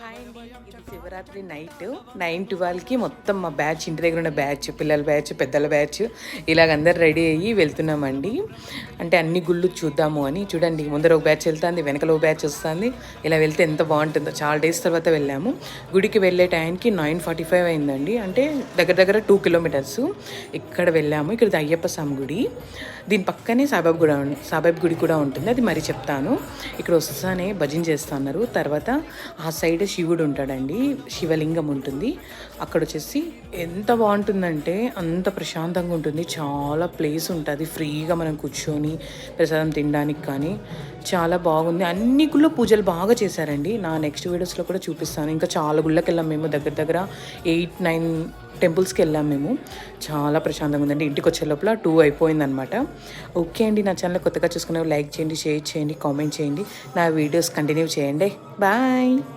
Hi అండి, ఇది Shivaratri night 9-12కి మొత్తం మా బ్యాచ్, ఇంటి దగ్గర ఉన్న బ్యాచ్, పిల్లల బ్యాచ్, పెద్దల బ్యాచ్ ఇలాగ అందరు రెడీ అయ్యి వెళ్తున్నామండి. అంటే అన్ని గుళ్ళు చూద్దాము అని. చూడండి, ముందర ఒక బ్యాచ్ వెళ్తుంది, వెనకలో ఒక బ్యాచ్ వస్తుంది. ఇలా వెళ్తే ఎంత బాగుంటుందో. చాలా డేస్ తర్వాత వెళ్ళాము. గుడికి వెళ్ళే టైంకి 9:45 అయిందండి. అంటే దగ్గర దగ్గర 2 కిలోమీటర్స్. ఇక్కడ వెళ్ళాము. ఇక్కడ అయ్యప్ప స్వామి గుడి, దీని పక్కనే సాయిబాబా గుడి కూడా ఉంటుంది. అది మరి చెప్తాను. ఇక్కడ వస్తానే భజన చేస్తున్నారు. తర్వాత ఆ సైడ్ శివుడు ఉంటాడండి, శివలింగం ఉంటుంది. అక్కడ వచ్చేసి ఎంత బాగుంటుందంటే అంత ప్రశాంతంగా ఉంటుంది. చాలా ప్లేస్ ఉంటుంది, ఫ్రీగా మనం కూర్చొని ప్రసాదం తినడానికి కానీ చాలా బాగుంది. అన్ని గుళ్ళో పూజలు బాగా చేశారండి. నా నెక్స్ట్ వీడియోస్లో కూడా చూపిస్తాను. ఇంకా చాలా గుళ్ళకి వెళ్ళాం మేము. దగ్గర దగ్గర 8-9 టెంపుల్స్కి వెళ్ళాం మేము. చాలా ప్రశాంతంగా ఉందండి. ఇంటికి వచ్చే లోపల 2 అయిపోయిందనమాట. ఓకే అండి, నా ఛానల్ కొత్తగా చూసుకునే లైక్ చేయండి, షేర్ చేయండి, కామెంట్ చేయండి, నా వీడియోస్ కంటిన్యూ చేయండి. బాయ్.